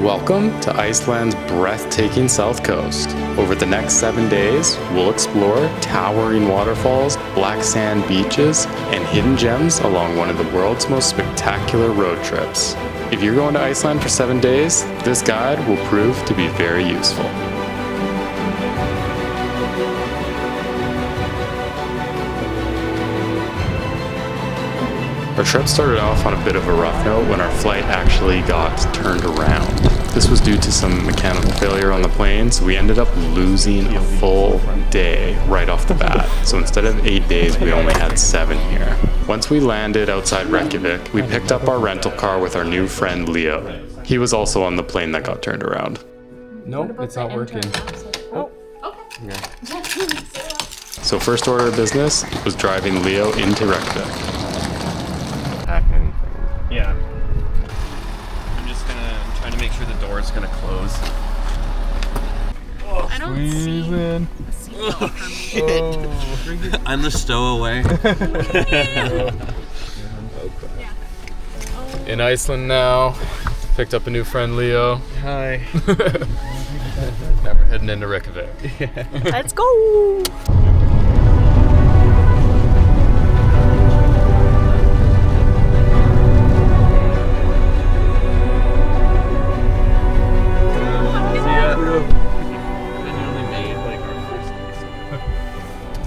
Welcome to Iceland's breathtaking south coast. Over the next 7 days, we'll explore towering waterfalls, black sand beaches, and hidden gems along one of the world's most spectacular road trips. If you're going to Iceland for 7 days, this guide will prove to be very useful. Our trip started off on a bit of a rough note when our flight actually got turned around. This was due to some mechanical failure on the plane, so we ended up losing a full day right off the bat. So instead of 8 days, we only had 7 here. Once we landed outside Reykjavik, we picked up our rental car with our new friend Leo. He was also on the plane that got turned around. Nope, it's not working. Oh, okay. So first order of business was driving Leo into Reykjavik. Yeah. I'm trying to make sure the door is gonna close. I don't see a seatbelt for me. I'm the stowaway. In Iceland now. Picked up a new friend, Leo. Hi. Now we're heading into Reykjavik. Let's go!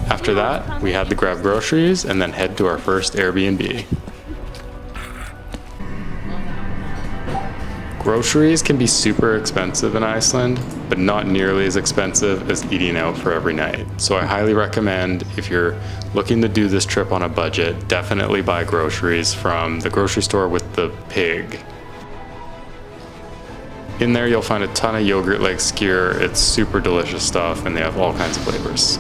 After that, we had to grab groceries and then head to our first Airbnb. Groceries can be super expensive in Iceland, but not nearly as expensive as eating out for every night. So I highly recommend, if you're looking to do this trip on a budget, definitely buy groceries from the grocery store with the pig. In there you'll find a ton of yogurt like skyr. It's super delicious stuff and they have all kinds of flavors.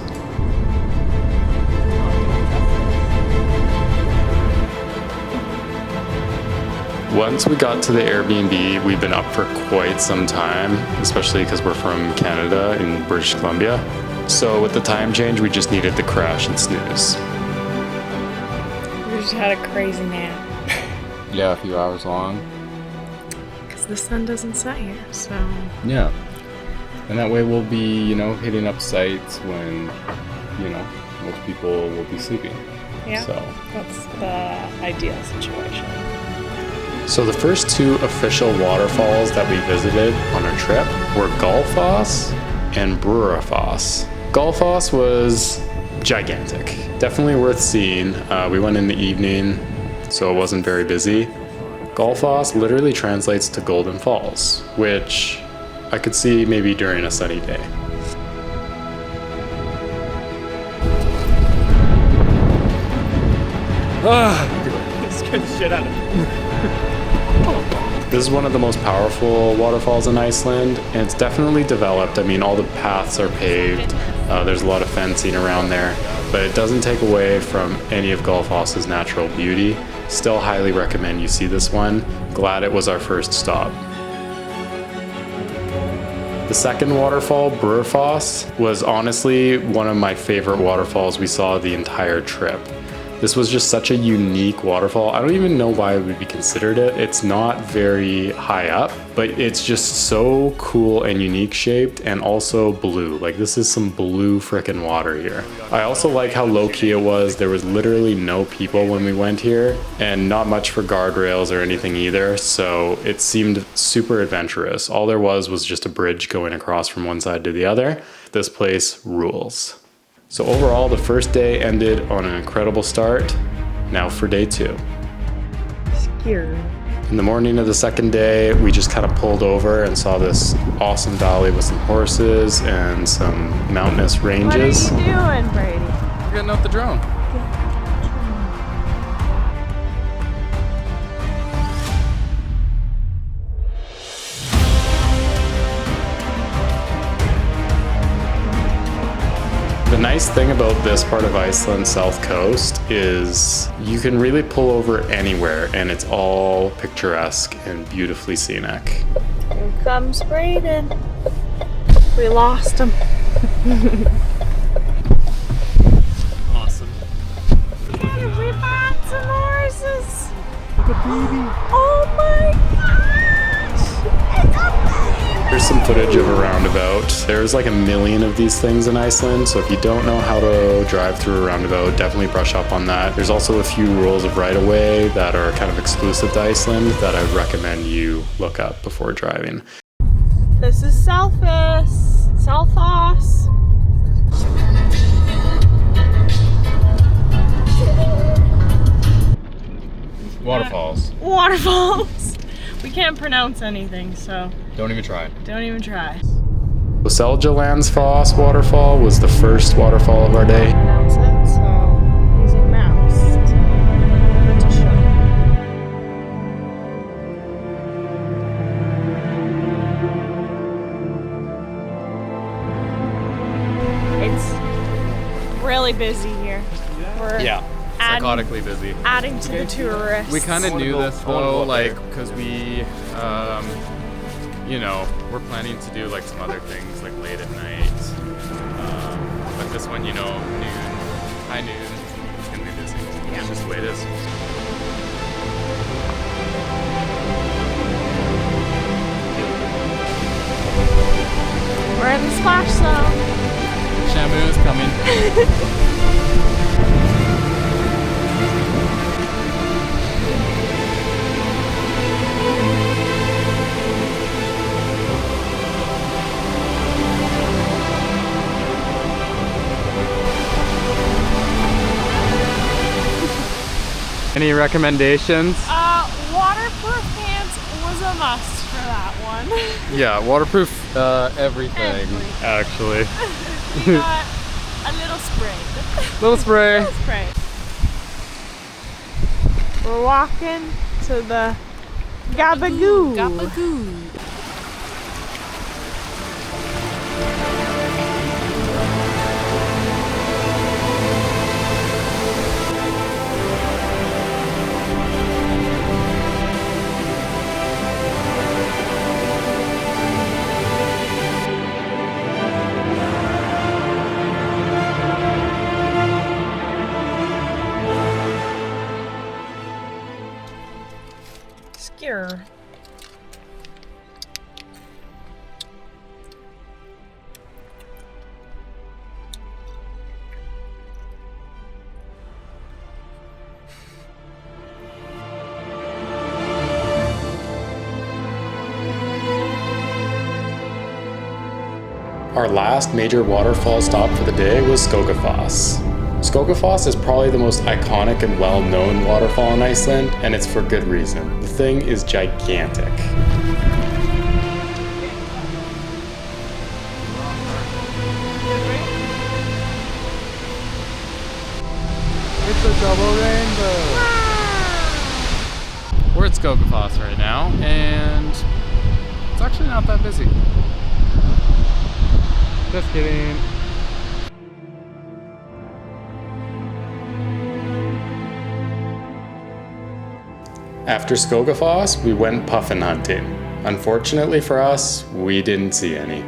Once we got to the Airbnb, we've been up for quite some time, especially because we're from Canada in British Columbia. So with the time change, we just needed to crash and snooze. We just had a crazy nap. Yeah, a few hours long. Because the sun doesn't set here, so... Yeah. And that way we'll be, hitting up sites when, most people will be sleeping. Yeah, So that's the ideal situation. So the first 2 official waterfalls that we visited on our trip were Skógafoss and Búrarfoss. Skógafoss was gigantic, definitely worth seeing. We went in the evening, so it wasn't very busy. Skógafoss literally translates to Golden Falls, which I could see maybe during a sunny day. Scared the shit out of me. This is one of the most powerful waterfalls in Iceland, and it's definitely developed. I mean, all the paths are paved, there's a lot of fencing around there, but it doesn't take away from any of Skógafoss's natural beauty. Still highly recommend you see this one. Glad it was our first stop. The second waterfall, Búrarfoss, was honestly one of my favorite waterfalls we saw the entire trip. This was just such a unique waterfall. I don't even know why it would be considered it. It's not very high up, but it's just so cool and unique shaped and also blue. Like, this is some blue frickin' water here. I also like how low key it was. There was literally no people when we went here and not much for guardrails or anything either. So it seemed super adventurous. All there was just a bridge going across from one side to the other. This place rules. So overall, the first day ended on an incredible start. Now for day 2. Scared. In the morning of the second day, we just kind of pulled over and saw this awesome valley with some horses and some mountainous ranges. What are you doing, Brady? We're getting out the drone. The nice thing about this part of Iceland's south coast is you can really pull over anywhere and it's all picturesque and beautifully scenic. Here comes Braden. We lost him. Awesome. We found some horses. Look at baby. Oh my gosh! It's a Here's some footage of a roundabout. There's like a million of these things in Iceland, so if you don't know how to drive through a roundabout, definitely brush up on that. There's also a few rules of right-of-way that are kind of exclusive to Iceland that I would recommend you look up before driving. This is Seljalandsfoss. Waterfalls. Waterfalls. We can't pronounce anything, so Don't even try. don't even try. The Seljalandsfoss waterfall was the first waterfall of our day. Pronounce it, so using maps to show. It's really busy here. We're Psychotically busy. adding to the tourists. We kind of knew this though, like, because we, you know, we're planning to do like some other things like late at night. But this one, you know, high noon, it's gonna be busy. Yeah. It's just the way it is. We're in the splash zone. Shamu is coming. Any recommendations? Waterproof pants was a must for that one. Yeah, waterproof everything, actually. We got a little spray. Little spray. Spray. We're walking to the Gabagoo. Skewer. Our last major waterfall stop for the day was Skógafoss. Skógafoss is probably the most iconic and well-known waterfall in Iceland, and it's for good reason. The thing is gigantic. It's a double rainbow. We're at Skógafoss right now, and it's actually not that busy. Just kidding. After Skógafoss, we went puffin hunting. Unfortunately for us, we didn't see any.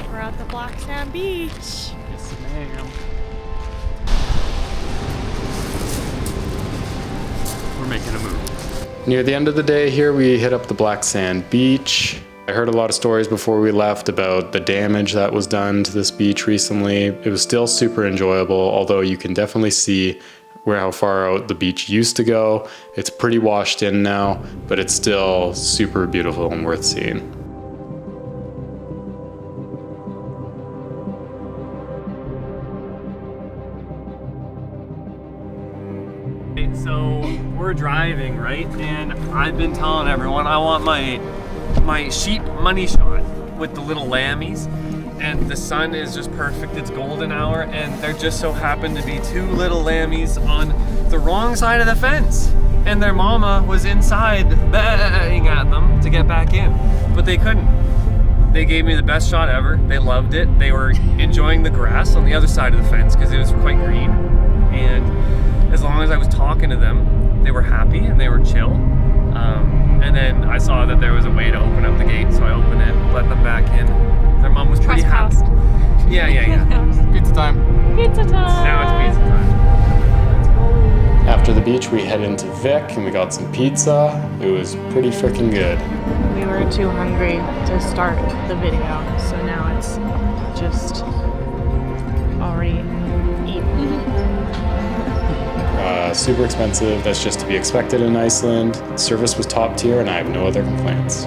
We're at the Black Sand Beach. Yes, ma'am. We're making a move. Near the end of the day here, we hit up the Black Sand Beach. I heard a lot of stories before we left about the damage that was done to this beach recently. It was still super enjoyable, although you can definitely see how far out the beach used to go. It's pretty washed in now, but it's still super beautiful and worth seeing. So we're driving, right? And I've been telling everyone I want my sheep money shot with the little lammies, and the sun is just perfect. It's golden hour, and there just so happened to be two little lammies on the wrong side of the fence, and their mama was inside banging at them to get back in, but they couldn't. They gave me the best shot ever. They loved it. They were enjoying the grass on the other side of the fence because it was quite green, and as long as I was talking to them, they were happy and they were chill. And then I saw that there was a way to open up the gate, so I opened it, let them back in. Their mom was pretty happy. Yeah. Pizza time. Pizza time. Now it's pizza time. After the beach, we head into Vic and we got some pizza. It was pretty freaking good. We were too hungry to start the video, so now it's just already eaten. Super expensive. That's just to be expected in Iceland. Service was top tier and I have no other complaints.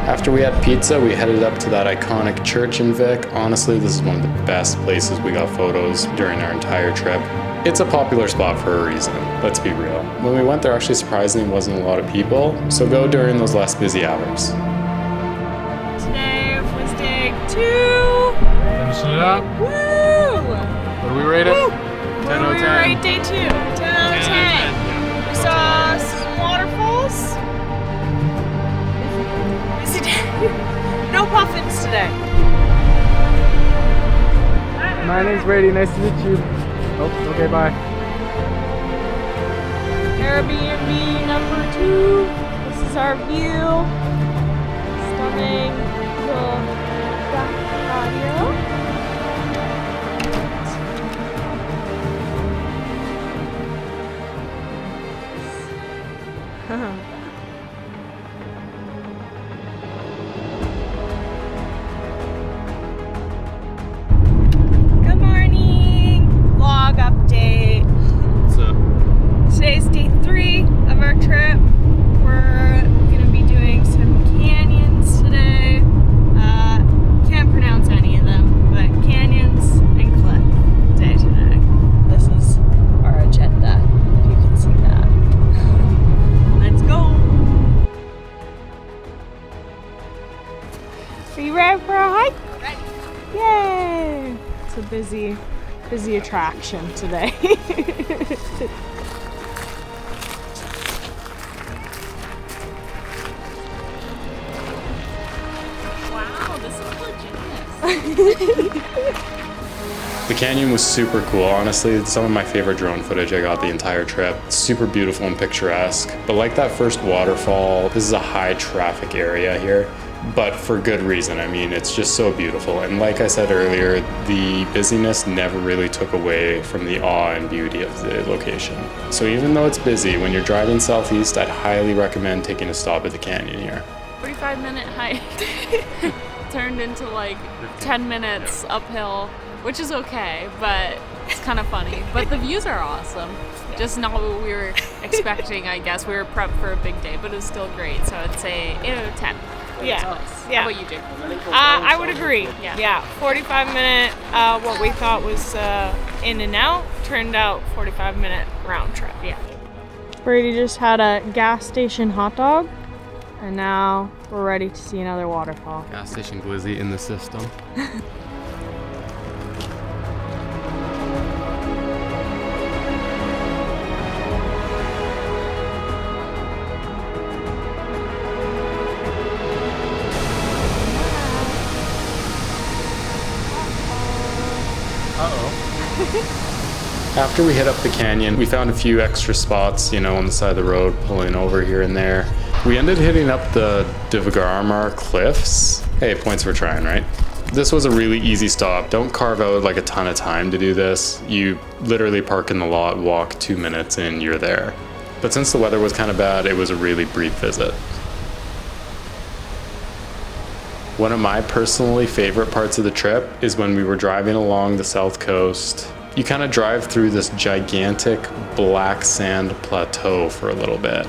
After we had pizza, we headed up to that iconic church in Vic. Honestly, this is one of the best places we got photos during our entire trip. It's a popular spot for a reason, let's be real. When we went there, actually surprisingly wasn't a lot of people, so go during those less busy hours. Today was day 2. Finishing it up. Woo! What do we rate it? 10 out of 10. We rate day 2. 10 out of 10. We saw some waterfalls. Busy day. No puffins today. My name's Brady. Nice to meet you. Oh, okay, bye. Airbnb number 2. This is our view. Stunning little back patio. Good morning. Vlog update. What's up? Today's day 3 of our trip. We're gonna be doing some canyons today. Can't pronounce any of them, but canyons and cliff day today. This is our agenda, if you can see that. Let's go. Are you ready for a hike? Ready. Yay! It's a busy attraction today. Wow, this is legit. The canyon was super cool, honestly. It's some of my favorite drone footage I got the entire trip. It's super beautiful and picturesque. But like that first waterfall, this is a high traffic area here, but for good reason. I mean, it's just so beautiful. And like I said earlier, the busyness never really took away from the awe and beauty of the location. So even though it's busy, when you're driving southeast, I'd highly recommend taking a stop at the canyon here. 45-minute hike turned into like 10 minutes uphill, which is okay, but it's kind of funny. But the views are awesome. Just not what we were expecting, I guess. We were prepped for a big day, but it was still great. So I'd say 8 out of 10. Yeah. How about you, Jake? I would agree. Yeah. 45-minute, what we thought was in and out, turned out 45-minute round trip. Yeah. Brady just had a gas station hot dog, and now we're ready to see another waterfall. Gas station glizzy in the system. After we hit up the canyon, we found a few extra spots, on the side of the road, pulling over here and there. We ended hitting up the Laugarás cliffs. Hey, points for trying, right? This was a really easy stop. Don't carve out like a ton of time to do this. You literally park in the lot, walk 2 minutes, and you're there. But since the weather was kind of bad, it was a really brief visit. One of my personally favorite parts of the trip is when we were driving along the south coast. You kind of drive through this gigantic black sand plateau for a little bit.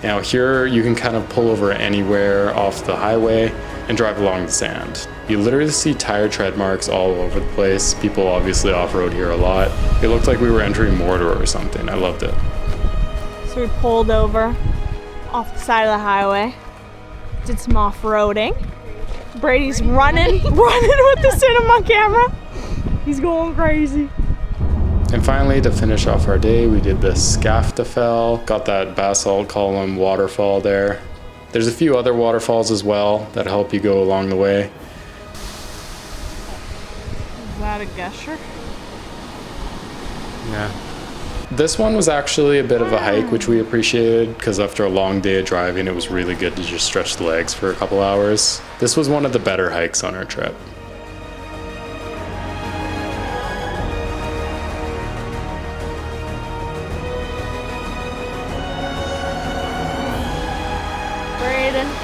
Now here you can kind of pull over anywhere off the highway and drive along the sand. You literally see tire tread marks all over the place. People obviously off-road here a lot. It looked like we were entering Mordor or something. I loved it. So we pulled over off the side of the highway, did some off-roading. Brady's running with the cinema camera. He's going crazy. And finally, to finish off our day, we did the Skaftafell, got that basalt column waterfall there. There's a few other waterfalls as well that help you go along the way. Is that a gusher? Yeah. This one was actually a bit of a hike, which we appreciated because after a long day of driving, it was really good to just stretch the legs for a couple hours. This was one of the better hikes on our trip.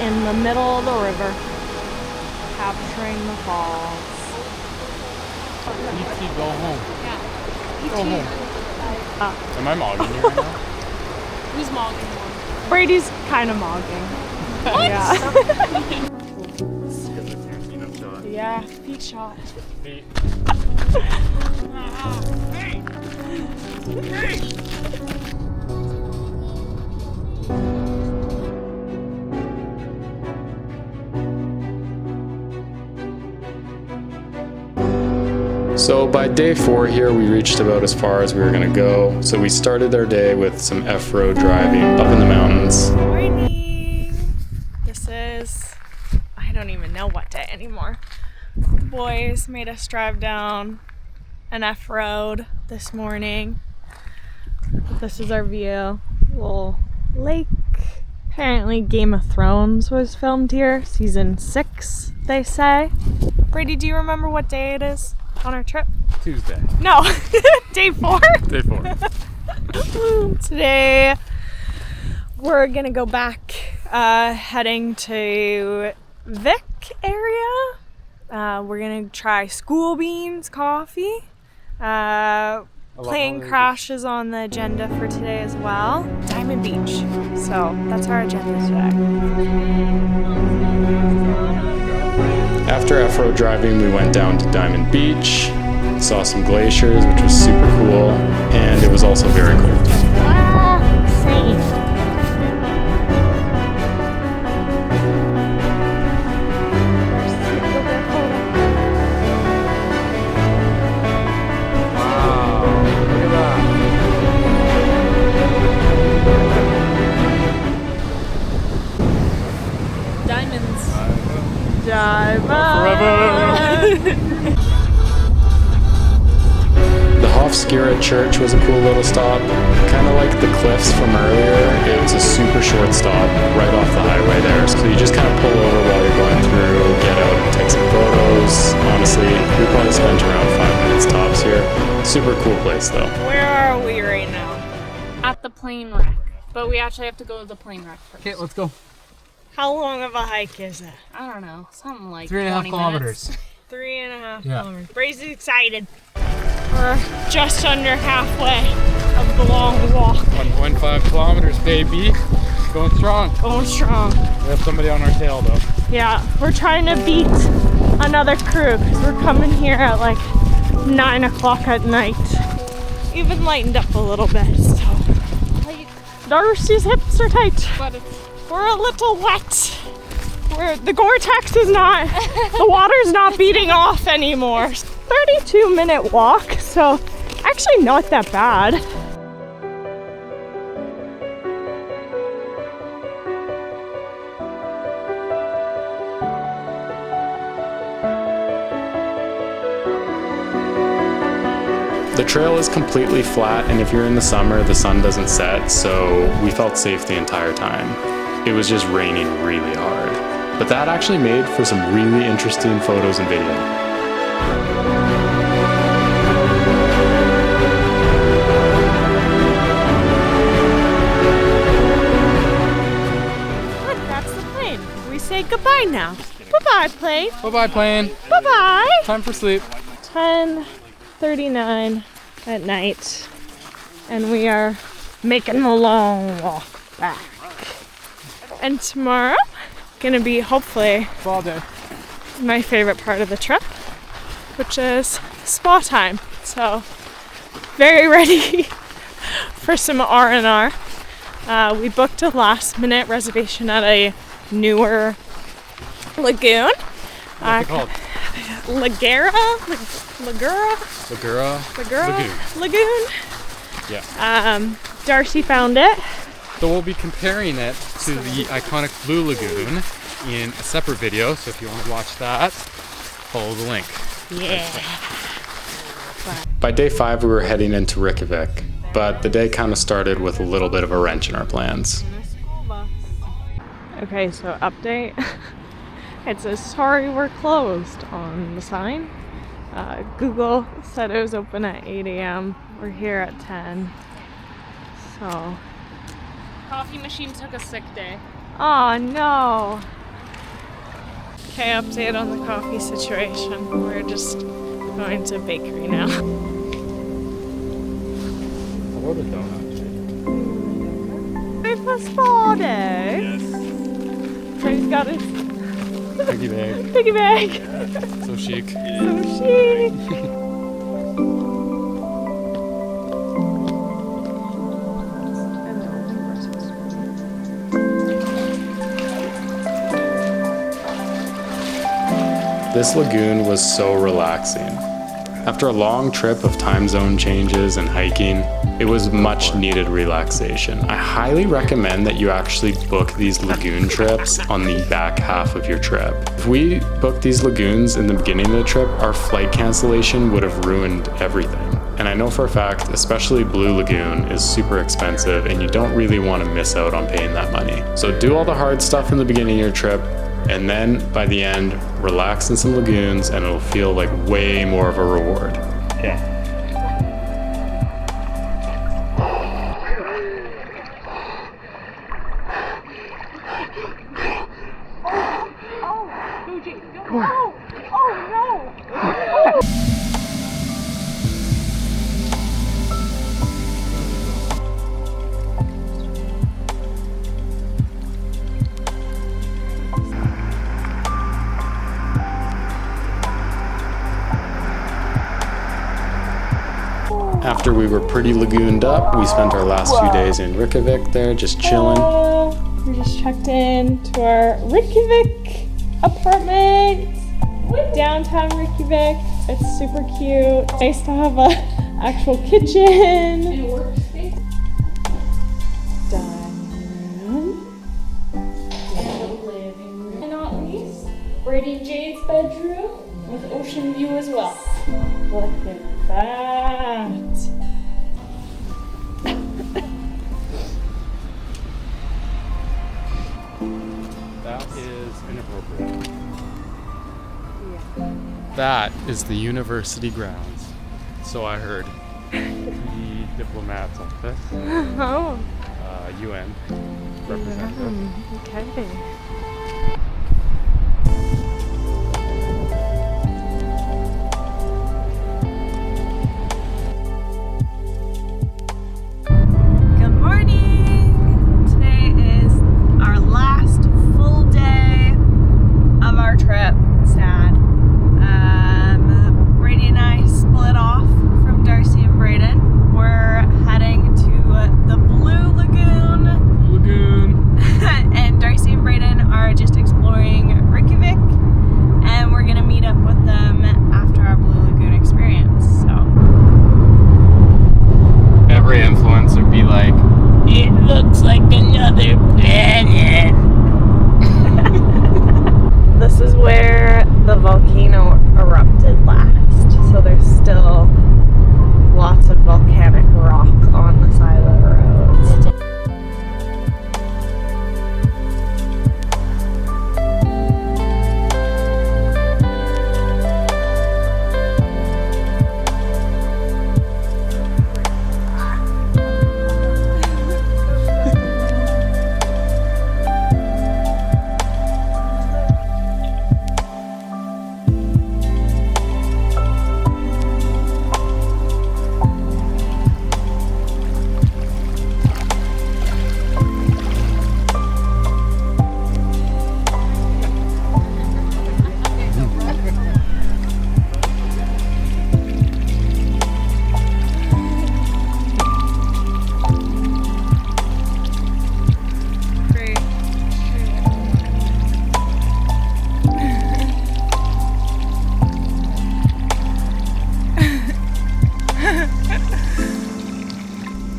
In the middle of the river, capturing the falls. E.T. go home. Yeah. Go home. Am I mogging you right now? Who's mogging one? Brady's kind of mogging. Yeah. Yeah, feet shot. So by day 4 here, we reached about as far as we were gonna go. So we started our day with some F-road driving up in the mountains. Morning. This is, I don't even know what day anymore. The boys made us drive down an F-road this morning. This is our view. Little lake. Apparently Game of Thrones was filmed here. Season 6, they say. Brady, do you remember what day it is on our trip? Tuesday. No, day 4. Day 4. Today we're gonna go back, heading to Vic area. We're gonna try School Beans coffee. Plane crash is on the agenda for today as well. Diamond Beach. So that's our agenda today. After F-road driving, we went down to Diamond Beach, saw some glaciers, which was super cool, and it was also very cold. The Hofskira Church was a cool little stop. Kind of like the cliffs from earlier, it was a super short stop right off the highway there. So you just kind of pull over while you're going through, get out and take some photos. Honestly, we probably spent around 5 minutes tops here. Super cool place though. Where are we right now? At the plane wreck. But we actually have to go to the plane wreck first. Okay, let's go. How long of a hike is it? I don't know. Something like 3.5 kilometers. 3.5 Yeah. kilometers. Brady's excited. We're just under halfway of the long walk. 1.5 kilometers, baby. Going strong. Going strong. We have somebody on our tail though. Yeah, we're trying to beat another crew because we're coming here at like 9 o'clock at night. Even lightened up a little bit, so. Darcy's hips are tight. But We're a little wet. The Gore-Tex is not, the water's not beating off anymore. 32-minute walk, so actually not that bad. The trail is completely flat, and if you're in the summer, the sun doesn't set, so we felt safe the entire time. It was just raining really hard. But that actually made for some really interesting photos and video. Look, that's the plane. We say goodbye now. Bye-bye, plane. Bye-bye, plane. Bye-bye. Time for sleep. 10:39 at night, and we are making the long walk back. And tomorrow, gonna be hopefully All day. my favorite part of the trip, which is spa time. So, very ready for some R&R. We booked a last-minute reservation at a newer lagoon. What's it called? Laugarás Lagoon. Yeah. Darcy found it. So we'll be comparing it to the iconic Blue Lagoon in a separate video. So if you want to watch that, follow the link. Yeah. By day 5, we were heading into Reykjavik. but the day kind of started with a little bit of a wrench in our plans. Okay, so update. It says sorry we're closed on the sign. Google said it was open at 8 a.m. We're here at 10. So. Coffee machine took a sick day. Oh no. Okay, update on the coffee situation. We're just going to bakery now. I ordered donuts. It's a spa day. Yes. Trey's got his Piggy bag. piggy bag. So chic. So chic. This lagoon was so relaxing. After a long trip of time zone changes and hiking, it was much needed relaxation. I highly recommend that you actually book these lagoon trips on the back half of your trip. If we booked these lagoons in the beginning of the trip, our flight cancellation would have ruined everything. And I know for a fact, especially Blue Lagoon is super expensive and you don't really want to miss out on paying that money. So do all the hard stuff in the beginning of your trip, and then by the end, relax in some lagoons and it'll feel like way more of a reward. Yeah. After we were pretty lagooned up, we spent our last few days in Reykjavik there, just chilling. We just checked in to our Reykjavik apartment, downtown Reykjavik. It's super cute. Nice to have a actual kitchen. And workspace. And not least, Brady Jade's bedroom with ocean view as well. Look at that. That is inappropriate. That is the university grounds. So I heard. The diplomats on this. Oh. UN representative. Okay.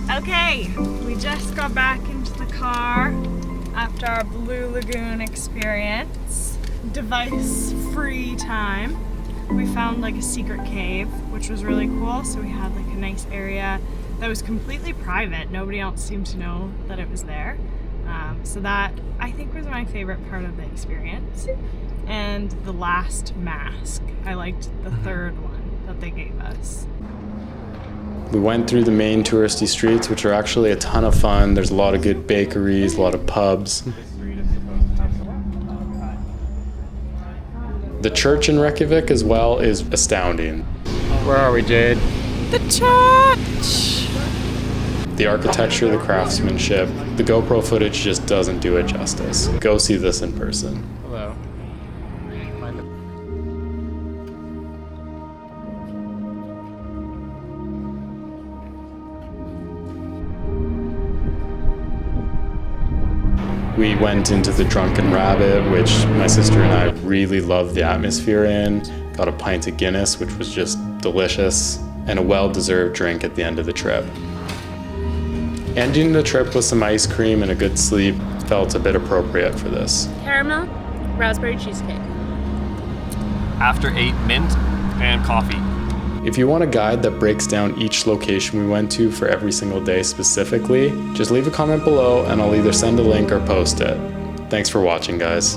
Okay, we just got back into the car after our Blue Lagoon experience. Device-free time. We found like a secret cave, which was really cool. So we had like a nice area that was completely private. Nobody else seemed to know that it was there. So that, I think, was my favorite part of the experience. And the last mask. I liked the third one that they gave us. We went through the main touristy streets, which are actually a ton of fun. There's a lot of good bakeries, a lot of pubs. The church in Reykjavik as well is astounding. Where are we, Jade? The church! The architecture, the craftsmanship, the GoPro footage just doesn't do it justice. Go see this in person. Hello. We went into the Drunken Rabbit, which my sister and I really loved the atmosphere in. Got a pint of Guinness, which was just delicious, and a well-deserved drink at the end of the trip. Ending the trip with some ice cream and a good sleep felt a bit appropriate for this. Caramel, raspberry cheesecake. After 8, mint and coffee. If you want a guide that breaks down each location we went to for every single day specifically, just leave a comment below and I'll either send a link or post it. Thanks for watching, guys.